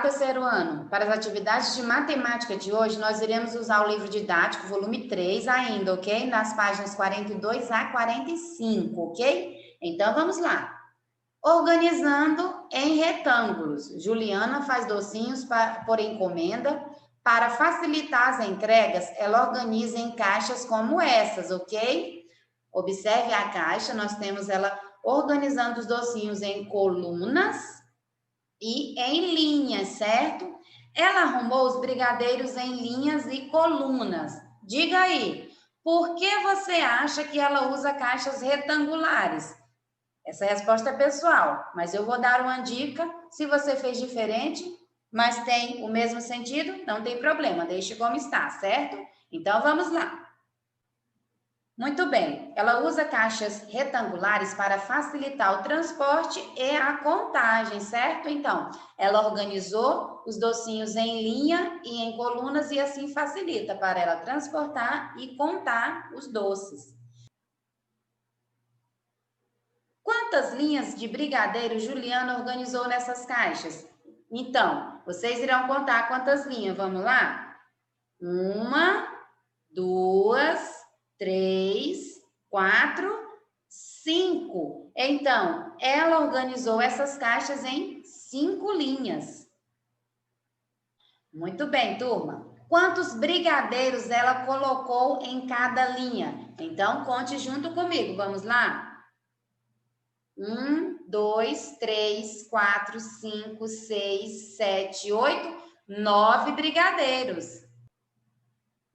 terceiro ano, para as atividades de matemática de hoje, nós iremos usar o livro didático, volume 3 ainda, ok? Nas páginas 42 a 45, ok? Então, vamos lá. Organizando em retângulos. Juliana faz docinhos por encomenda. Para facilitar as entregas, ela organiza em caixas como essas, ok? Observe a caixa, nós temos ela organizando os docinhos em colunas e em linhas, certo? Ela arrumou os brigadeiros em linhas e colunas. Diga aí, por que você acha que ela usa caixas retangulares? Essa resposta é pessoal, mas eu vou dar uma dica. Se você fez diferente, mas tem o mesmo sentido, não tem problema, deixe como está, certo? Então, vamos lá. Muito bem, ela usa caixas retangulares para facilitar o transporte e a contagem, certo? Então, ela organizou os docinhos em linha e em colunas e assim facilita para ela transportar e contar os doces. Quantas linhas de brigadeiro Juliana organizou nessas caixas? Então, vocês irão contar quantas linhas, vamos lá? 1, 2, 3, 4, 5. Então, ela organizou essas caixas em 5 linhas. Muito bem, turma. Quantos brigadeiros ela colocou em cada linha? Então, conte junto comigo, vamos lá? 1, 2, 3, 4, 5, 6, 7, 8, 9 brigadeiros.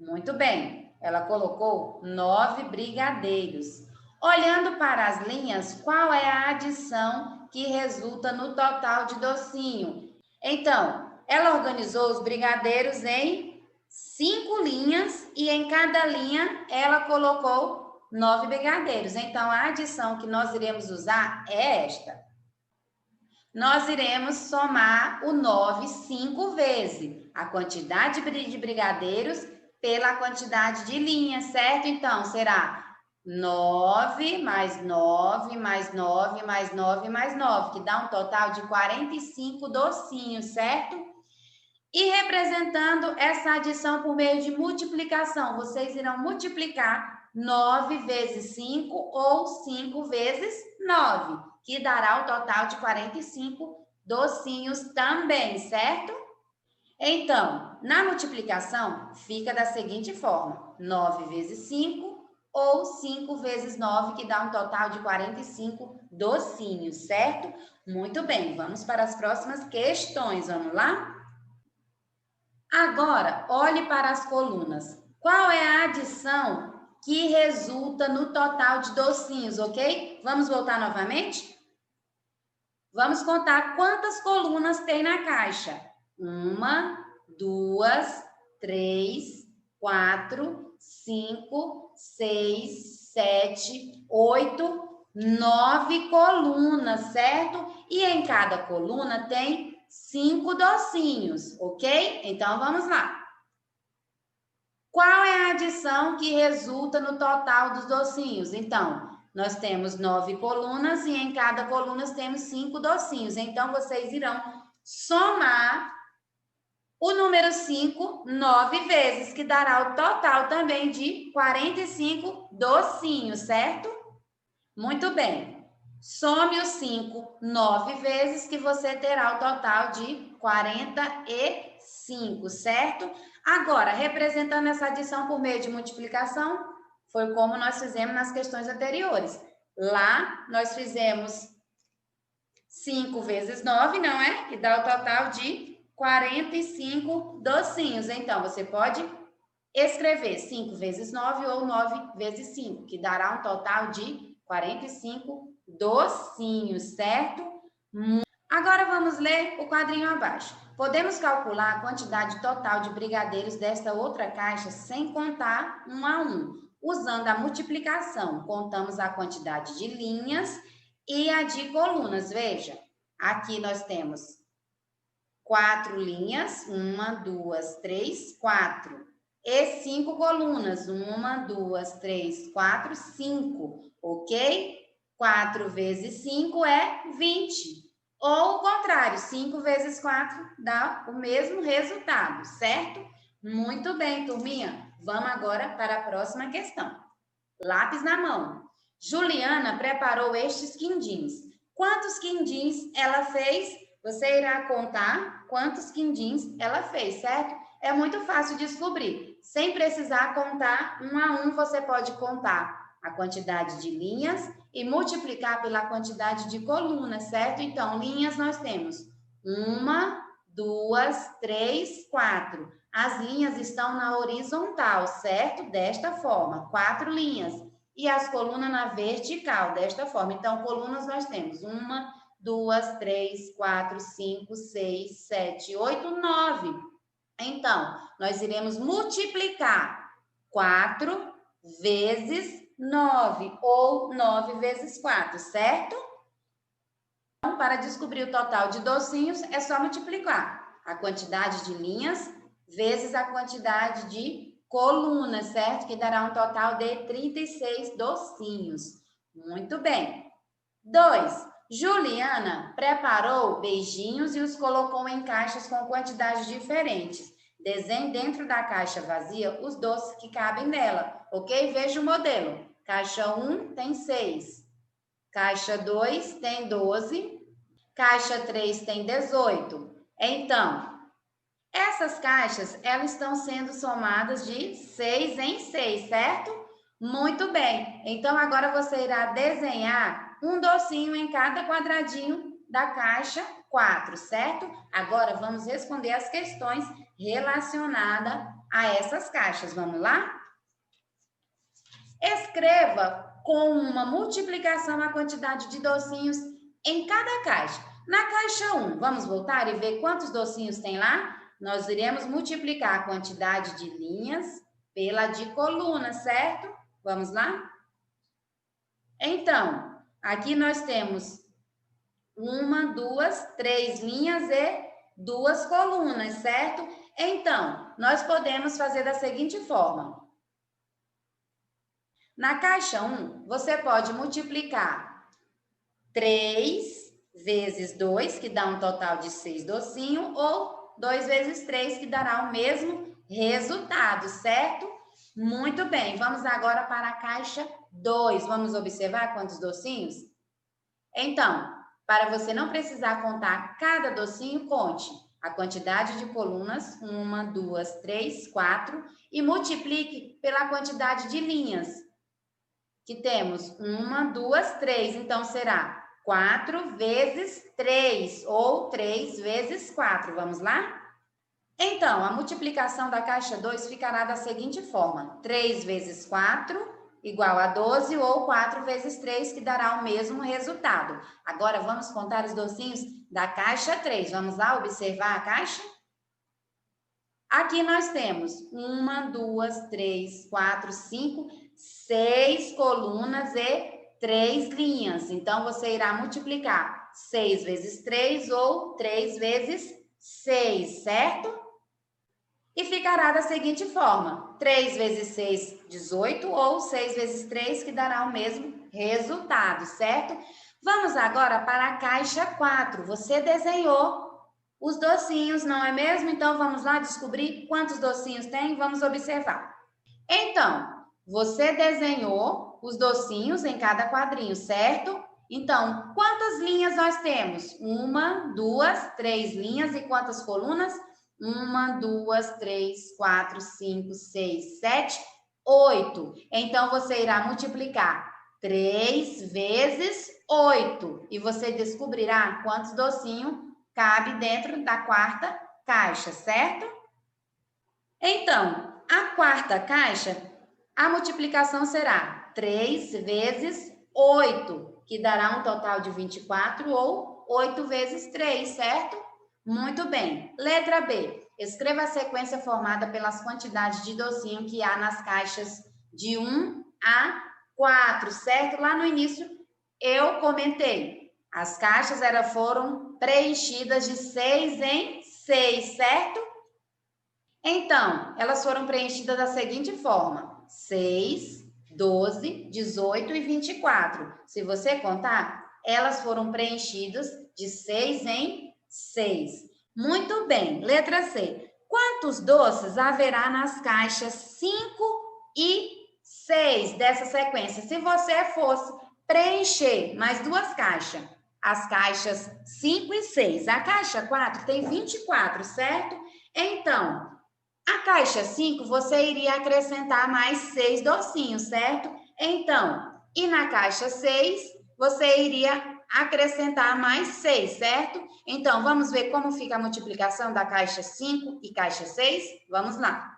Muito bem, ela colocou 9 brigadeiros. Olhando para as linhas, qual é a adição que resulta no total de docinho? Então, ela organizou os brigadeiros em 5 linhas e em cada linha ela colocou 9 brigadeiros. Então, a adição que nós iremos usar é esta. Nós iremos somar o 9 5 vezes. A quantidade de brigadeiros pela quantidade de linhas, certo? Então, será 9 mais 9 mais 9 mais 9 mais 9, que dá um total de 45 docinhos, certo? E representando essa adição por meio de multiplicação, vocês irão multiplicar 9 vezes 5 ou 5 vezes 9, que dará o total de 45 docinhos também, certo? Então, na multiplicação, fica da seguinte forma: 9 vezes 5 ou 5 vezes 9, que dá um total de 45 docinhos, certo? Muito bem, vamos para as próximas questões, vamos lá? Agora, olhe para as colunas. Qual é a adição que resulta no total de docinhos, ok? Vamos voltar novamente? Vamos contar quantas colunas tem na caixa. 1, 2, 3, 4, 5, 6, 7, 8, 9 colunas, certo? E em cada coluna tem 5 docinhos, ok? Então, vamos lá. Qual é a adição que resulta no total dos docinhos? Então, nós temos 9 colunas e em cada coluna temos 5 docinhos. Então, vocês irão somar o número 5 9 vezes, que dará o total também de 45 docinhos, certo? Muito bem. Some os 5 9 vezes, que você terá o total de 45, certo? Agora, representando essa adição por meio de multiplicação, foi como nós fizemos nas questões anteriores. Lá, nós fizemos 5 vezes 9, não é? Que dá o total de 45 docinhos. Então, você pode escrever 5 vezes 9 ou 9 vezes 5, que dará um total de 45 docinhos, certo? Agora vamos ler o quadrinho abaixo. Podemos calcular a quantidade total de brigadeiros desta outra caixa sem contar um a um. Usando a multiplicação, contamos a quantidade de linhas e a de colunas. Veja, aqui nós temos 4 linhas, 1, 2, 3, 4. E 5 colunas, 1, 2, 3, 4, 5, ok? 4 vezes 5 é 20. Ou o contrário, 5 vezes 4 dá o mesmo resultado, certo? Muito bem, turminha. Vamos agora para a próxima questão. Lápis na mão. Juliana preparou estes quindins. Quantos quindins ela fez? Você irá contar quantos quindins ela fez, certo? É muito fácil descobrir. Sem precisar contar um a um, você pode contar a quantidade de linhas e multiplicar pela quantidade de colunas, certo? Então, linhas nós temos 1, 2, 3, 4. As linhas estão na horizontal, certo? Desta forma, 4 linhas. E as colunas na vertical, desta forma. Então, colunas nós temos 1, 2, 3, 4, 5, 6, 7, 8, 9. Então, nós iremos multiplicar 4 vezes 9, ou 9 vezes 4, certo? Então, para descobrir o total de docinhos, é só multiplicar a quantidade de linhas vezes a quantidade de colunas, certo? Que dará um total de 36 docinhos. Muito bem. 2. Juliana preparou beijinhos e os colocou em caixas com quantidades diferentes. Desenhe dentro da caixa vazia os doces que cabem nela, ok? Veja o modelo. Caixa 1 tem 6. Caixa 2 tem 12. Caixa 3 tem 18. Então, essas caixas, elas estão sendo somadas de 6 em 6, certo? Muito bem. Então, agora você irá desenhar um docinho em cada quadradinho da caixa 4, certo? Agora, vamos responder as questões relacionadas a essas caixas. Vamos lá? Escreva com uma multiplicação a quantidade de docinhos em cada caixa. Na caixa 1, vamos voltar e ver quantos docinhos tem lá? Nós iremos multiplicar a quantidade de linhas pela de colunas, certo? Vamos lá? Então, aqui nós temos 1, 2, 3 linhas e 2 colunas, certo? Então, nós podemos fazer da seguinte forma. Na caixa 1, você pode multiplicar 3 vezes 2, que dá um total de 6 docinhos, ou 2 vezes 3, que dará o mesmo resultado, certo? Muito bem, vamos agora para a caixa 2. Vamos observar quantos docinhos? Então, para você não precisar contar cada docinho, conte a quantidade de colunas, 1, 2, 3, 4, e multiplique pela quantidade de linhas, que temos 1, 2, 3. Então, será 4 vezes 3, ou 3 vezes 4. Vamos lá? Então, a multiplicação da caixa 2 ficará da seguinte forma. 3 vezes 4 igual a 12, ou 4 vezes 3, que dará o mesmo resultado. Agora, vamos contar os docinhos da caixa 3. Vamos lá observar a caixa? Aqui nós temos 1, 2, 3, 4, 5, 6 colunas e 3 linhas. Então, você irá multiplicar 6 vezes 3 ou 3 vezes 6, certo? E ficará da seguinte forma: 3 vezes 6, 18, ou 6 vezes 3, que dará o mesmo resultado, certo? Vamos agora para a caixa 4. Você desenhou os docinhos, não é mesmo? Então, vamos lá descobrir quantos docinhos tem? Vamos observar. Então, você desenhou os docinhos em cada quadrinho, certo? Então, quantas linhas nós temos? 1, 2, 3 linhas e quantas colunas? 1, 2, 3, 4, 5, 6, 7, 8. Então, você irá multiplicar 3 vezes 8 e você descobrirá quantos docinhos cabe dentro da quarta caixa, certo? Então, a quarta caixa, a multiplicação será 3 vezes 8, que dará um total de 24, ou 8 vezes 3, certo? Muito bem. Letra B. Escreva a sequência formada pelas quantidades de docinho que há nas caixas de 1 a 4, certo? Lá no início eu comentei. As caixas foram preenchidas de 6 em 6, certo? Então, elas foram preenchidas da seguinte forma: 6, 12, 18 e 24. Se você contar, elas foram preenchidas de 6 em 6. Muito bem. Letra C. Quantos doces haverá nas caixas 5 e 6 dessa sequência? Se você fosse preencher mais duas caixas, as caixas 5 e 6. A caixa 4 tem 24, certo? Então, a caixa 5, você iria acrescentar mais 6 docinhos, certo? Então, e na caixa 6, você iria acrescentar mais 6, certo? Então, vamos ver como fica a multiplicação da caixa 5 e caixa 6? Vamos lá.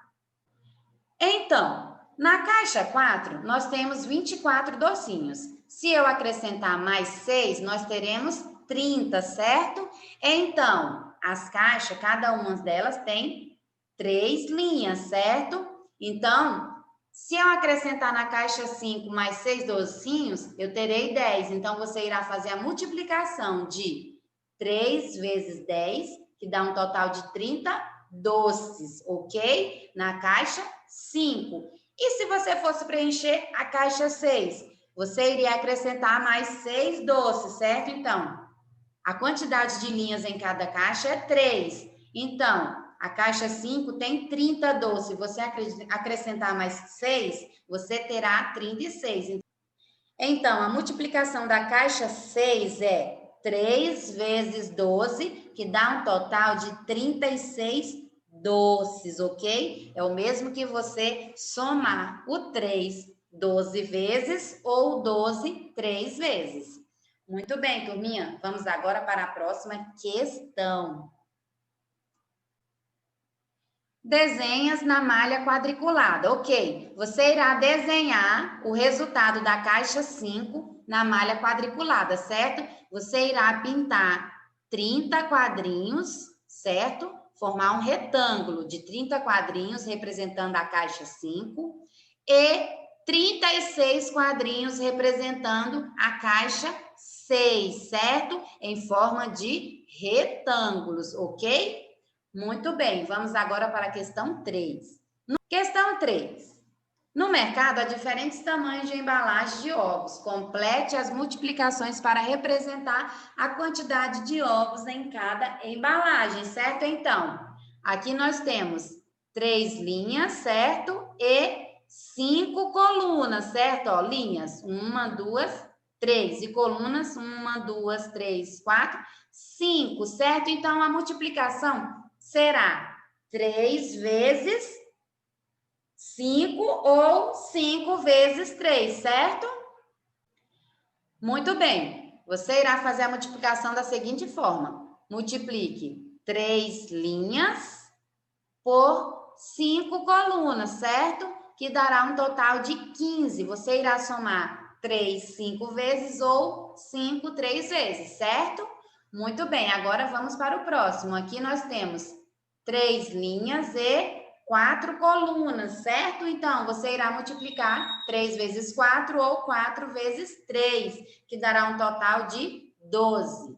Então, na caixa 4, nós temos 24 docinhos. Se eu acrescentar mais 6, nós teremos 30, certo? Então, as caixas, cada uma delas tem 3 linhas, certo? Então, se eu acrescentar na caixa 5 mais 6 docinhos, eu terei 10. Então, você irá fazer a multiplicação de 3 vezes 10, que dá um total de 30 doces, ok? Na caixa 5. E se você fosse preencher a caixa 6, você iria acrescentar mais 6 doces, certo? Então, a quantidade de linhas em cada caixa é 3. Então, a caixa 5 tem 30 doces. Você acrescentar mais 6, você terá 36. Então, a multiplicação da caixa 6 é 3 vezes 12, que dá um total de 36 doces, ok? É o mesmo que você somar o 3 12 vezes ou 12 3 vezes. Muito bem, turminha. Vamos agora para a próxima questão. Desenhas na malha quadriculada. Ok, você irá desenhar o resultado da caixa 5 na malha quadriculada, certo? Você irá pintar 30 quadrinhos, certo? Formar um retângulo de 30 quadrinhos representando a caixa 5 e 36 quadrinhos representando a caixa 6, certo? Em forma de retângulos, ok? Muito bem, vamos agora para a questão 3. Questão 3. No mercado há diferentes tamanhos de embalagem de ovos. Complete as multiplicações para representar a quantidade de ovos em cada embalagem, certo? Então, aqui nós temos 3 linhas, certo? E 5 colunas, certo? Ó, linhas, 1, 2, 3. E colunas, 1, 2, 3, 4, 5, certo? Então, a multiplicação será 3 vezes 5 ou 5 vezes 3, certo? Muito bem. Você irá fazer a multiplicação da seguinte forma. Multiplique 3 linhas por 5 colunas, certo? Que dará um total de 15. Você irá somar 3 5 vezes ou 5 3 vezes, certo? Muito bem, agora vamos para o próximo. Aqui nós temos 3 linhas e 4 colunas, certo? Então, você irá multiplicar 3 vezes 4 ou 4 vezes 3, que dará um total de 12.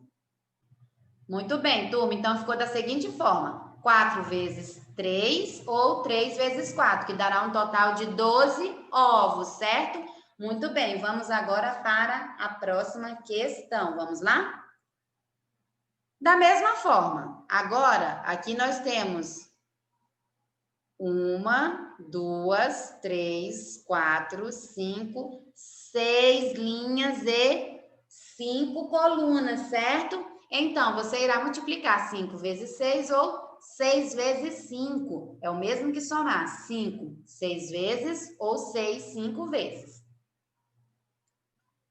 Muito bem, turma. Então, ficou da seguinte forma. 4 vezes 3 ou 3 vezes 4, que dará um total de 12 ovos, certo? Muito bem, vamos agora para a próxima questão. Vamos lá? Da mesma forma, agora aqui nós temos 1, 2, 3, 4, 5, 6 linhas e 5 colunas, certo? Então, você irá multiplicar 5 vezes 6 ou 6 vezes 5. É o mesmo que somar 5, 6 vezes ou 6, 5 vezes.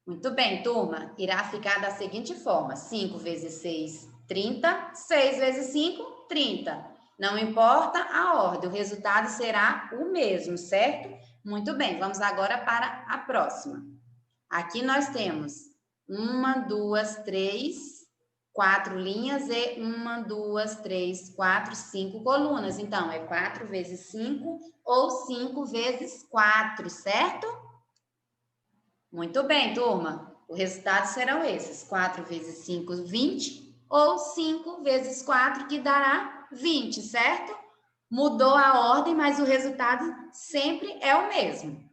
Muito bem, turma. Irá ficar da seguinte forma. 5 vezes 6, 30. 6 vezes 5, 30. Não importa a ordem, o resultado será o mesmo, certo? Muito bem, vamos agora para a próxima. Aqui nós temos 1, 2, 3, 4 linhas e 1, 2, 3, 4, 5 colunas. Então, é 4 vezes 5 ou 5 vezes 4, certo? Muito bem, turma. Os resultados serão esses. 4 vezes 5, 20. Ou 5 vezes 4, que dará 20, certo? Mudou a ordem, mas o resultado sempre é o mesmo.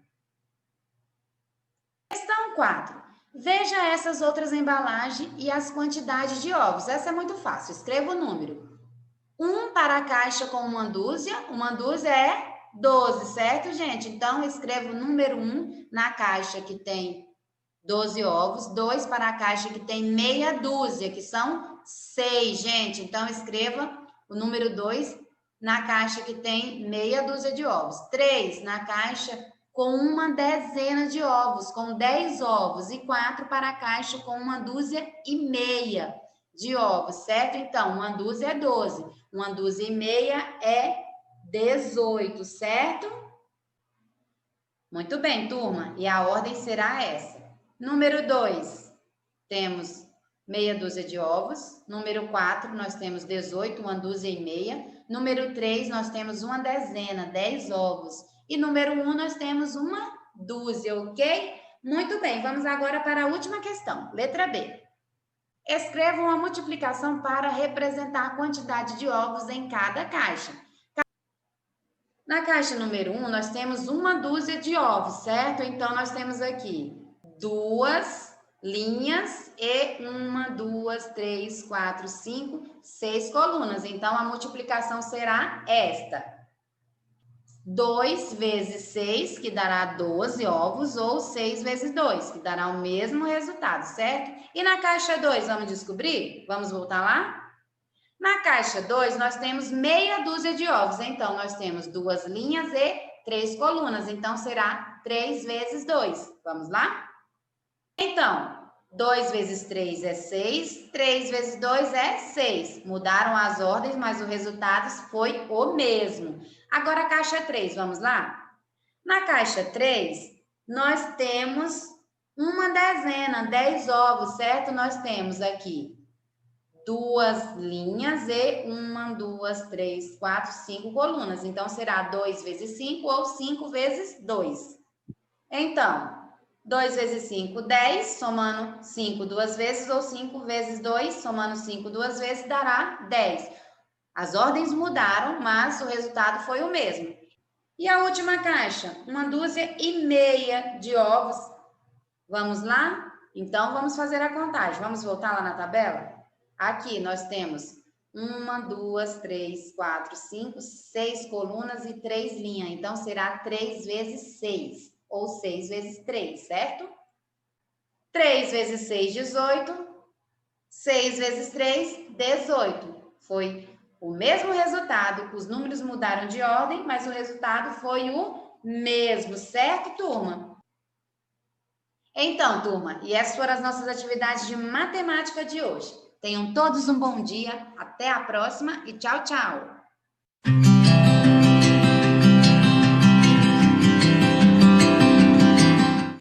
Questão 4. Veja essas outras embalagens e as quantidades de ovos. Essa é muito fácil. Escreva o número. 1 para a caixa com uma dúzia é 12, certo, gente? Então, escreva o número 1 na caixa que tem 12 ovos, 2 para a caixa que tem meia dúzia, que são 6, gente. Então, escreva o número 2 na caixa que tem meia dúzia de ovos. 3 na caixa com uma dezena de ovos, com 10 ovos. E 4 para a caixa com uma dúzia e meia de ovos, certo? Então, uma dúzia é 12, uma dúzia e meia é 18, certo? Muito bem, turma. E a ordem será essa. Número 2, temos meia dúzia de ovos. Número 4, nós temos 18, uma dúzia e meia. Número 3, nós temos uma dezena, 10 ovos. E número 1, nós temos uma dúzia, ok? Muito bem, vamos agora para a última questão. Letra B. Escreva uma multiplicação para representar a quantidade de ovos em cada caixa. Na caixa número 1, nós temos uma dúzia de ovos, certo? Então, nós temos aqui 2 linhas e 1, 2, 3, 4, 5, 6 colunas. Então, a multiplicação será esta. 2 vezes 6, que dará 12 ovos, ou 6 vezes 2, que dará o mesmo resultado, certo? E na caixa 2, vamos descobrir? Vamos voltar lá? Na caixa 2, nós temos meia dúzia de ovos. Então, nós temos 2 linhas e 3 colunas. Então, será 3 vezes 2. Vamos lá? Então, 2 vezes 3 é 6. 3 vezes 2 é 6. Mudaram as ordens, mas o resultado foi o mesmo. Agora, a caixa 3, vamos lá? Na caixa 3, nós temos uma dezena, 10 ovos, certo? Nós temos aqui 2 linhas e 1, 2, 3, 4, 5 colunas. Então, será 2 vezes 5 ou 5 vezes 2. Então, 2 vezes 5, 10, somando 5 duas vezes, ou 5 vezes 2, somando 5 duas vezes, dará 10. As ordens mudaram, mas o resultado foi o mesmo. E a última caixa? Uma dúzia e meia de ovos. Vamos lá? Então, vamos fazer a contagem. Vamos voltar lá na tabela? Aqui nós temos 1, 2, 3, 4, 5, 6 colunas e 3 linhas. Então, será 3 vezes 6, ou 6 vezes 3, certo? 3 vezes 6, 18. 6 vezes 3, 18. Foi o mesmo resultado. Os números mudaram de ordem, mas o resultado foi o mesmo, certo, turma? Então, turma, e essas foram as nossas atividades de matemática de hoje. Tenham todos um bom dia, até a próxima e tchau, tchau!